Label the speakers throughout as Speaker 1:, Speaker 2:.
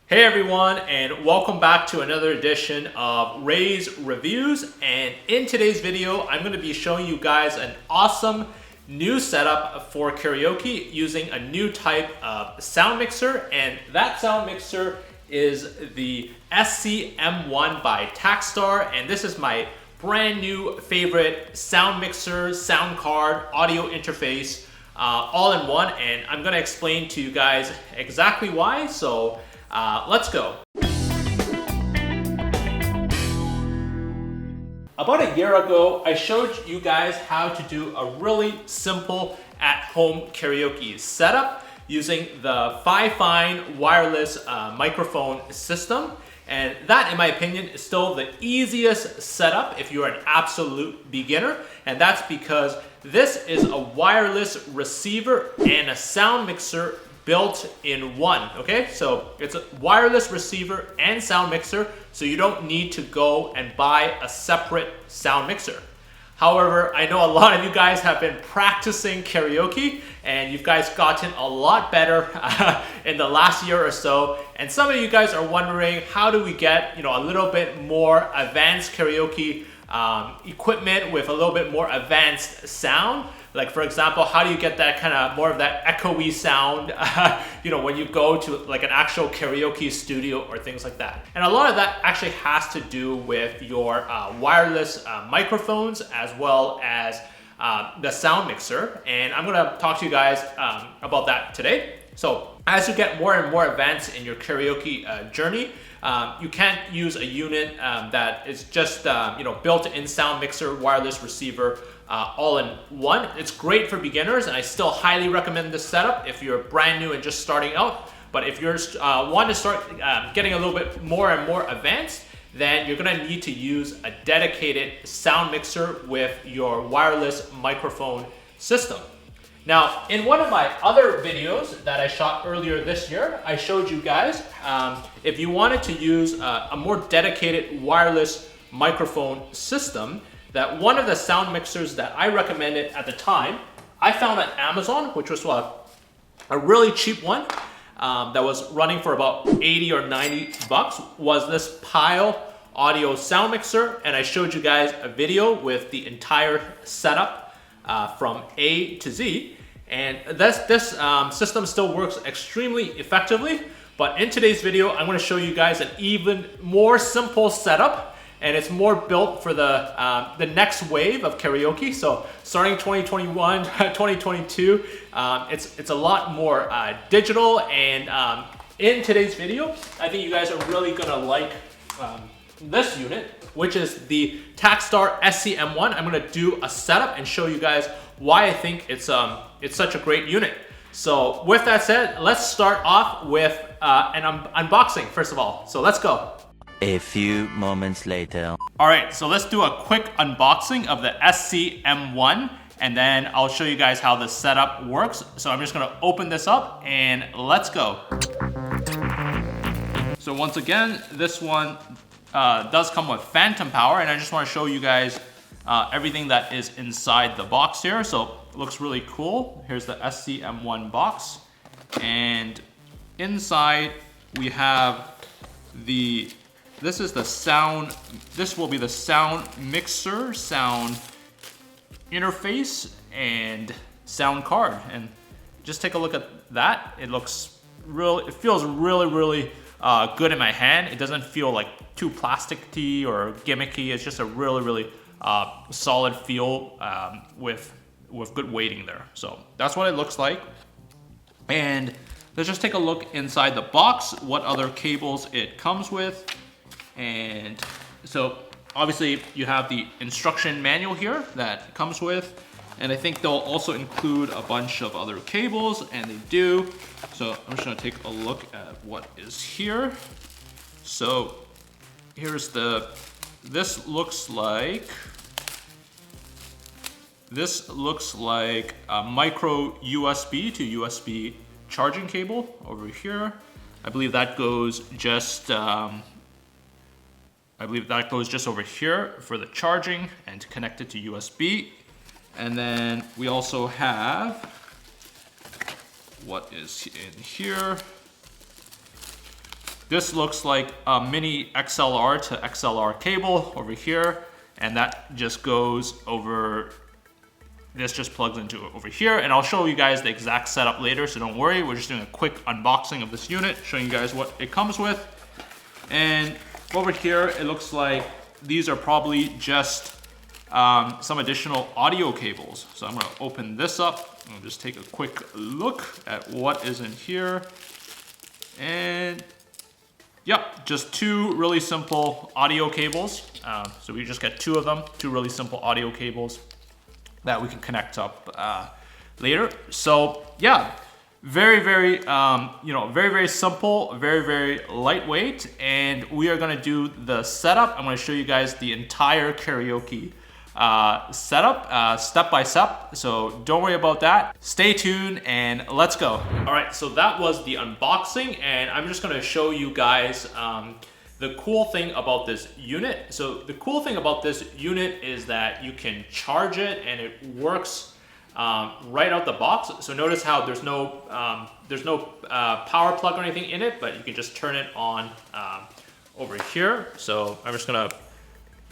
Speaker 1: Hey everyone, and welcome back to another edition of Ray's Reviews. And in today's video, I'm going to be showing you guys an awesome new setup for karaoke using a new type of sound mixer. And that sound mixer is the SCM1 by TakStar. And this is my brand new favorite sound mixer, sound card, audio interface, all in one. And I'm going to explain to you guys exactly why. So let's go. About a year ago, I showed you guys how to do a really simple at-home karaoke setup using the Fifine wireless microphone system. And that, in my opinion, is still the easiest setup if you're an absolute beginner. And that's because this is a wireless receiver and a sound mixer built in one, okay? So it's a wireless receiver and sound mixer, so you don't need to go and buy a separate sound mixer. However, I know a lot of you guys have been practicing karaoke and you guys gotten a lot better in the last year or so. And some of you guys are wondering, how do we get, a little bit more advanced karaoke equipment with a little bit more advanced sound? Like, for example, how do you get that kind of more of that echoey sound, when you go to like an actual karaoke studio or things like that? And a lot of that actually has to do with your wireless microphones as well as the sound mixer. And I'm gonna talk to you guys about that today. So as you get more and more advanced in your karaoke journey, you can't use a unit that is just built-in sound mixer, wireless receiver, all in one. It's great for beginners, and I still highly recommend this setup if you're brand new and just starting out. But if you're want to start getting a little bit more and more advanced, then you're gonna need to use a dedicated sound mixer with your wireless microphone system. Now, in one of my other videos that I shot earlier this year, I showed you guys if you wanted to use a more dedicated wireless microphone system, that one of the sound mixers that I recommended at the time, I found at Amazon, which was a really cheap one that was running for about 80 or 90 bucks, was this Pile Audio sound mixer. And I showed you guys a video with the entire setup from A to Z. And this system still works extremely effectively. But in today's video, I'm going to show you guys an even more simple setup. And it's more built for the next wave of karaoke. So starting 2021, 2022, it's a lot more digital. And in today's video, I think you guys are really gonna like this unit, which is the TakStar SCM1. I'm gonna do a setup and show you guys why I think it's such a great unit. So with that said, let's start off with an unboxing first of all. So let's go.
Speaker 2: A few moments later.
Speaker 1: All right, so let's do a quick unboxing of the SCM1, and then I'll show you guys how the setup works. So I'm just gonna open this up and let's go. So once again, this one does come with phantom power, and I just wanna show you guys everything that is inside the box here. So it looks really cool. Here's the SCM1 box, and inside we have this will be the sound mixer, sound interface, and sound card. And just take a look at that. It feels really good in my hand. It doesn't feel like too plasticky or gimmicky. It's just a really solid feel with good weighting there. So that's what it looks like. And let's just take a look inside the box, what other cables it comes with. And so obviously you have the instruction manual here that comes with, and I think they'll also include a bunch of other cables, and they do. So I'm just gonna take a look at what is here. So here's this looks like a micro USB to USB charging cable over here. I believe that goes just over here for the charging and to connect it to USB. And then we also have what is in here. This looks like a mini XLR to XLR cable over here, and that just goes over, this just plugs into over here, and I'll show you guys the exact setup later, so don't worry. We're just doing a quick unboxing of this unit, showing you guys what it comes with. And over here, it looks like these are probably just some additional audio cables. So I'm gonna open this up and just take a quick look at what is in here. And yep, just two really simple audio cables. So we just get two of them, two really simple audio cables that we can connect up later. So yeah, very, very, very simple, very lightweight. And we are gonna do the setup. I'm gonna show you guys the entire karaoke setup step by step. So don't worry about that. Stay tuned and let's go. All right, so that was the unboxing, and I'm just gonna show you guys the cool thing about this unit. So the cool thing about this unit is that you can charge it and it works right out the box. So notice how there's no power plug or anything in it, but you can just turn it on over here. So I'm just gonna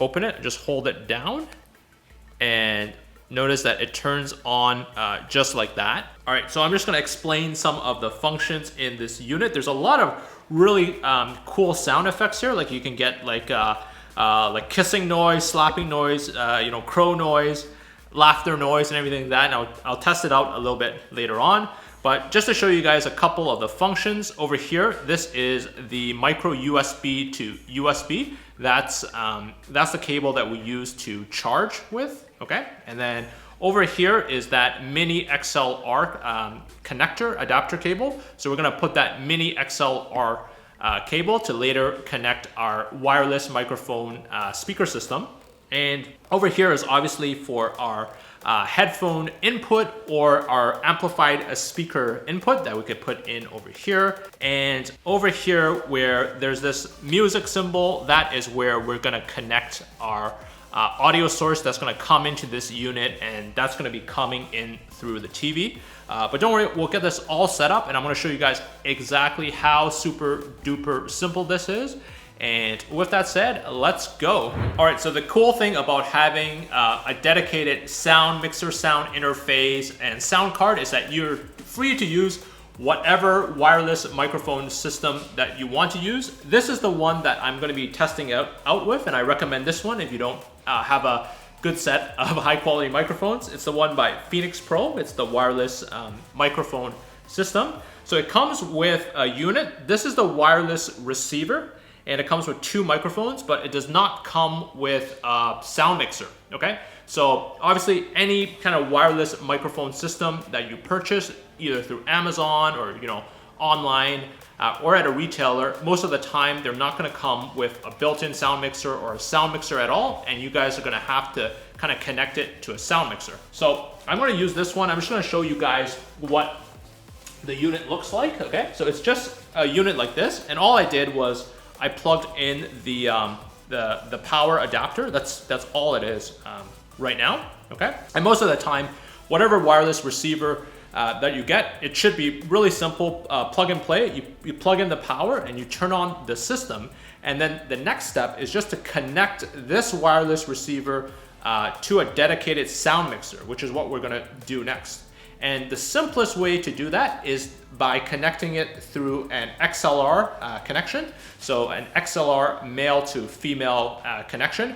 Speaker 1: open it, just hold it down, and notice that it turns on just like that. All right, so I'm just gonna explain some of the functions in this unit. There's a lot of really cool sound effects here. Like you can get like kissing noise, slapping noise, crow noise, laughter noise, and everything like that. And I'll test it out a little bit later on. But just to show you guys a couple of the functions over here, this is the micro USB to USB. That's the cable that we use to charge with, okay? And then over here is that mini XLR connector adapter cable. So we're gonna put that mini XLR cable to later connect our wireless microphone speaker system. And over here is obviously for our headphone input or our amplified speaker input that we could put in over here. And over here where there's this music symbol, that is where we're gonna connect our audio source that's gonna come into this unit, and that's gonna be coming in through the TV. But don't worry, we'll get this all set up, and I'm gonna show you guys exactly how super duper simple this is. And with that said, let's go. All right, so the cool thing about having a dedicated sound mixer, sound interface, and sound card is that you're free to use whatever wireless microphone system that you want to use. This is the one that I'm gonna be testing out with, and I recommend this one if you don't have a good set of high quality microphones. It's the one by Phoenix Pro. It's the wireless microphone system. So it comes with a unit. This is the wireless receiver, and it comes with two microphones, but it does not come with a sound mixer, okay? So obviously any kind of wireless microphone system that you purchase, either through Amazon or online or at a retailer, most of the time they're not gonna come with a built-in sound mixer or a sound mixer at all, and you guys are gonna have to kind of connect it to a sound mixer. So I'm gonna use this one. I'm just gonna show you guys what the unit looks like, okay? So it's just a unit like this, and all I did was I plugged in the power adapter. That's all it is right now, okay? And most of the time, whatever wireless receiver that you get, it should be really simple, plug and play. You plug in the power and you turn on the system, and then the next step is just to connect this wireless receiver to a dedicated sound mixer, which is what we're gonna do next. And the simplest way to do that is by connecting it through an XLR connection. So an XLR male to female connection.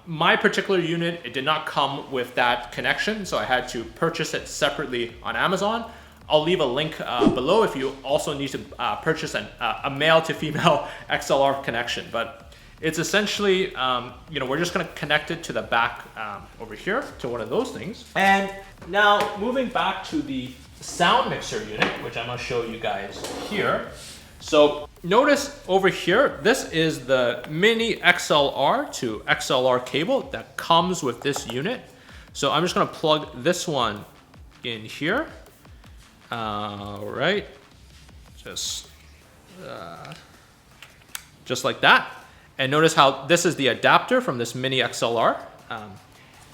Speaker 1: My particular unit, it did not come with that connection, so I had to purchase it separately on Amazon. I'll leave a link below if you also need to purchase a male to female XLR connection. But it's essentially, we're just gonna connect it to the back over here to one of those things. And now moving back to the sound mixer unit, which I'm gonna show you guys here. So notice over here, this is the mini XLR to XLR cable that comes with this unit. So I'm just gonna plug this one in here. All right, just like that. And notice how this is the adapter from this mini XLR.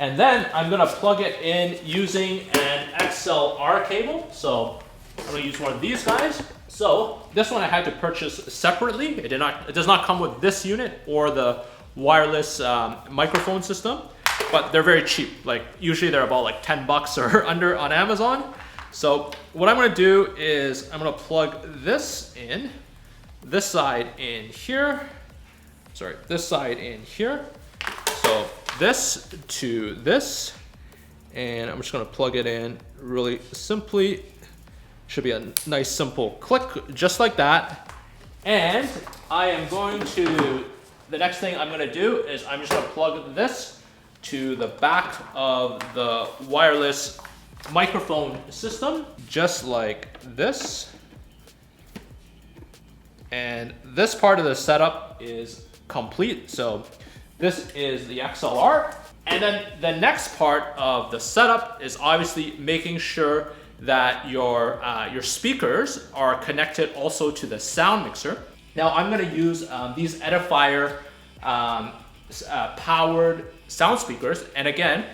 Speaker 1: And then I'm gonna plug it in using an XLR cable. So I'm gonna use one of these guys. So this one I had to purchase separately. It does not come with this unit or the wireless microphone system, but they're very cheap. Like usually they're about like 10 bucks or under on Amazon. So what I'm gonna do is I'm gonna plug this in, this side in here, sorry, this side in here. So this to this, and I'm just gonna plug it in really simply. Should be a nice simple click, just like that. And I am going to, the next thing I'm gonna do is I'm just gonna plug this to the back of the wireless microphone system, just like this. And this part of the setup is complete. So this is the XLR. And then the next part of the setup is obviously making sure that your speakers are connected also to the sound mixer. Now I'm gonna use these Edifier powered sound speakers. And again,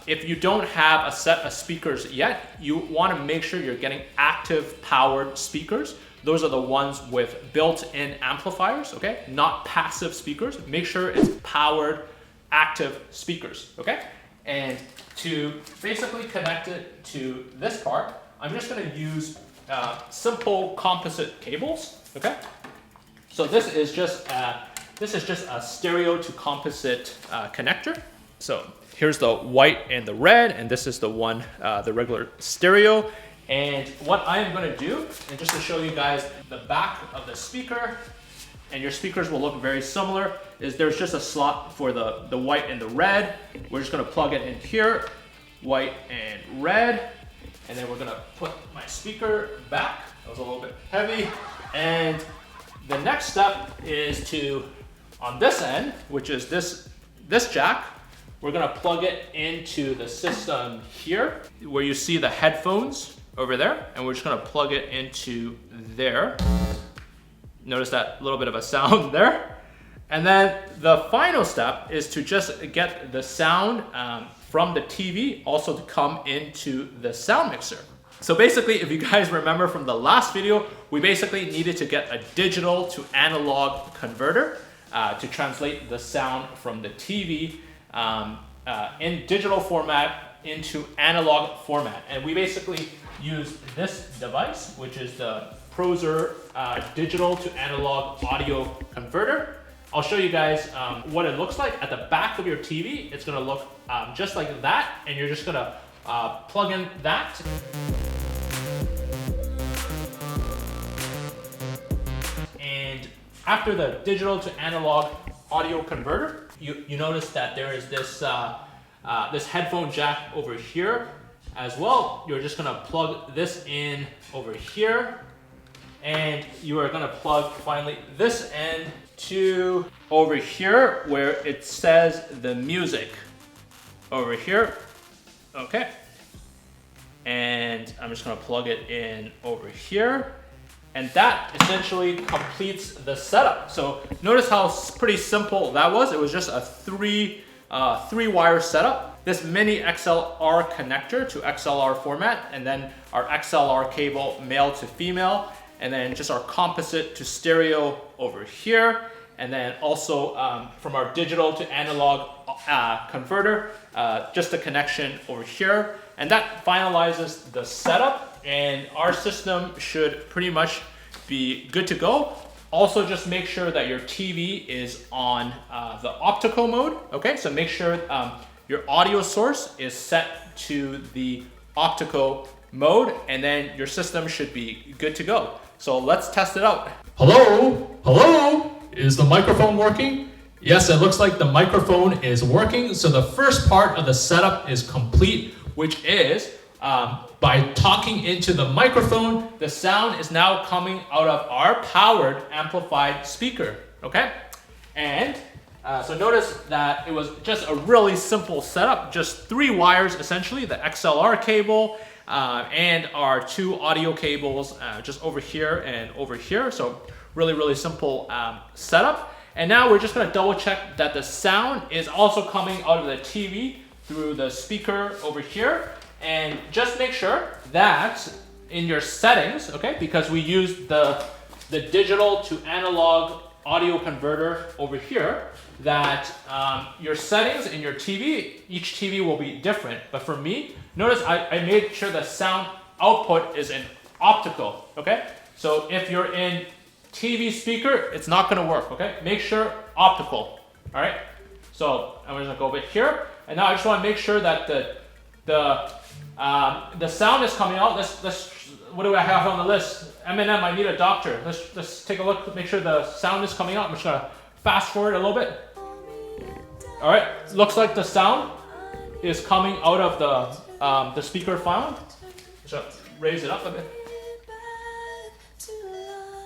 Speaker 1: if you don't have a set of speakers yet, you wanna make sure you're getting active powered speakers. Those are the ones with built-in amplifiers, okay? Not passive speakers. Make sure it's powered, active speakers, okay? And to basically connect it to this part, I'm just gonna use simple composite cables, okay? So this is just a stereo to composite connector. So here's the white and the red, and this is the one, the regular stereo. And what I am gonna do, and just to show you guys the back of the speaker, and your speakers will look very similar, is there's just a slot for the white and the red. We're just gonna plug it in here, white and red. And then we're gonna put my speaker back. That was a little bit heavy. And the next step is to, on this end, which is this jack, we're gonna plug it into the system here, where you see the headphones over there, and we're just gonna plug it into there. Notice that little bit of a sound there. And then the final step is to just get the sound from the TV also to come into the sound mixer. So basically, if you guys remember from the last video, we basically needed to get a digital to analog converter to translate the sound from the TV in digital format into analog format. And we basically use this device, which is the Prozer digital to analog audio converter. I'll show you guys what it looks like at the back of your TV. It's gonna look just like that, and you're just gonna plug in that. And after the digital to analog audio converter, you notice that there is this, this headphone jack over here as well. You're just gonna plug this in over here, and you are gonna plug finally this end to over here where it says the music over here, okay? And I'm just gonna plug it in over here, and that essentially completes the setup. So notice how pretty simple that was. It was just a three wire setup. This mini XLR connector to XLR format, and then our XLR cable male to female, and then just our composite to stereo over here, and then also from our digital to analog converter, just a connection over here. And that finalizes the setup, and our system should pretty much be good to go. Also, just make sure that your TV is on the optical mode, okay? So make sure your audio source is set to the optical mode, and then your system should be good to go. So let's test it out. Hello? Hello? Is the microphone working? Yes, it looks like the microphone is working. So the first part of the setup is complete, which is by talking into the microphone, the sound is now coming out of our powered amplified speaker, okay? And so notice that it was just a really simple setup, just 3 wires essentially, the XLR cable and our 2 audio cables just over here and over here. So really, really simple setup. And now we're just gonna double check that the sound is also coming out of the TV through the speaker over here. And just make sure that in your settings, okay, because we use the digital to analog audio converter over here, that your settings in your TV, each TV will be different. But for me, notice I made sure the sound output is in optical, okay? So if you're in TV speaker, it's not gonna work, okay? Make sure optical, all right? So I'm just gonna go over here, and now I just wanna make sure that the sound is coming out. Let's what do I have on the list? Eminem, I need a doctor. Let's take a look, make sure the sound is coming out. I'm just gonna fast forward a little bit. All right, looks like the sound is coming out of the speaker file. So raise it up a bit.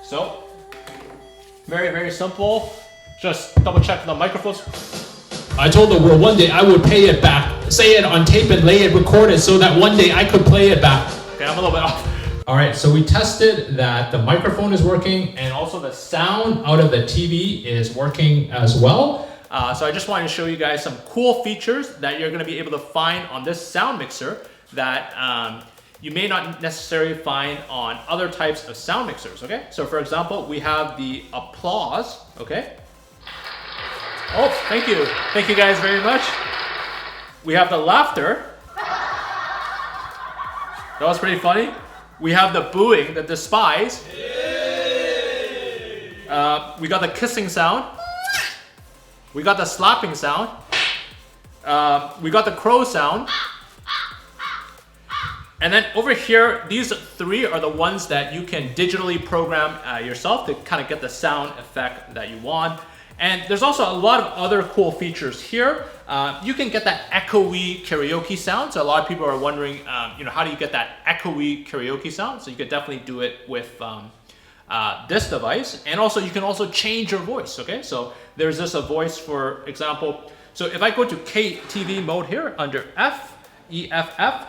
Speaker 1: So, very, very simple. Just double check the microphones.
Speaker 3: I told the world one day I would pay it back, say it on tape and lay it, record it so that one day I could play it back.
Speaker 1: Okay, I'm a little bit off.
Speaker 3: All right, so we tested that the microphone is working and also the sound out of the TV is working as well.
Speaker 1: So I just wanted to show you guys some cool features that you're gonna be able to find on this sound mixer that you may not necessarily find on other types of sound mixers, okay? So for example, we have the applause, okay? Oh, thank you. Thank you guys very much. We have the laughter. That was pretty funny. We have the booing, the despise. We got the kissing sound. We got the slapping sound. We got the crow sound. And then over here, these three are the ones that you can digitally program yourself to kind of get the sound effect that you want. And there's also a lot of other cool features here. You can get that echoey karaoke sound. So a lot of people are wondering, how do you get that echoey karaoke sound? So you could definitely do it with this device. And also you can also change your voice, okay? So there's this a voice, for example. So if I go to KTV mode here under EFF,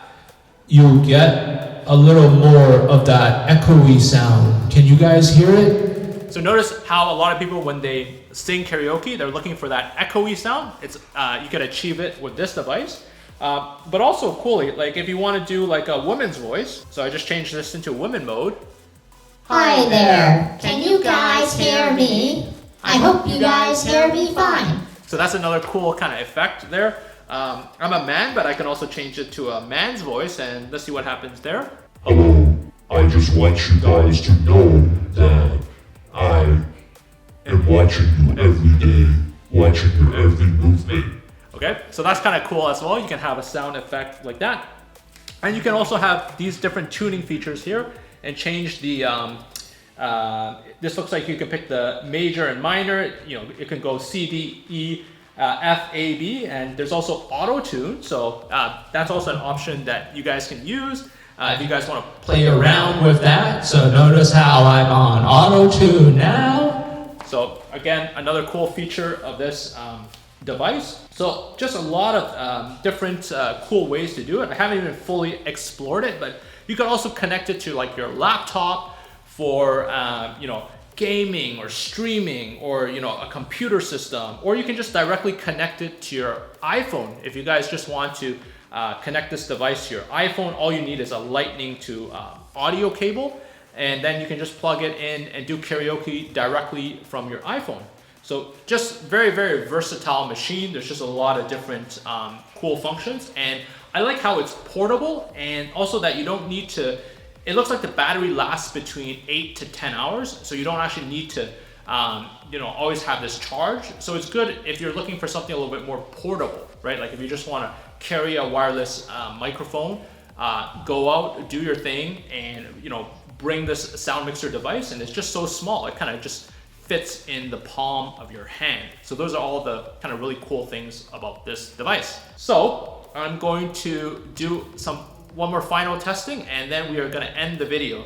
Speaker 3: You get a little more of that echoey sound. Can you guys hear it?
Speaker 1: so notice how a lot of people, when they sing karaoke, they're looking for that echoey sound. It's you can achieve it with this device. But also coolly, like if you want to do like a woman's voice, so I just changed this into women mode.
Speaker 4: Hi there. Can you guys hear me? I hope you guys hear me fine.
Speaker 1: So that's another cool kind of effect there. I'm a man, but I can also change it to a man's voice, and let's see what happens there.
Speaker 5: Hello, I just want you guys to know that I am watching you every day, watching your every movement.
Speaker 1: Okay, so that's kind of cool as well. You can have a sound effect like that. And you can also have these different tuning features here and change the, this looks like you can pick the major and minor, it can go C, D, E, F, A, B, and there's also auto tune. So that's also an option that you guys can use if you guys want to
Speaker 3: Play around with that. So notice how I'm on auto tune now.
Speaker 1: So again, another cool feature of this device. So just a lot of different cool ways to do it. I haven't even fully explored it, but you can also connect it to like your laptop for gaming or streaming, or a computer system, or you can just directly connect it to your iPhone. If you guys just want to connect this device to your iPhone, all you need is a lightning to audio cable, and then you can just plug it in and do karaoke directly from your iPhone. So just very, very versatile machine. There's just a lot of different cool functions, and I like how it's portable, and also that you don't need to, it looks like the battery lasts between 8 to 10 hours, so you don't actually need to always have this charge. So it's good if you're looking for something a little bit more portable, right? Like if you just want to carry a wireless microphone, go out, do your thing, and bring this sound mixer device, and it's just so small. It kind of just fits in the palm of your hand. So those are all the kind of really cool things about this device. So I'm going to do one more final testing, and then we are going to end the video.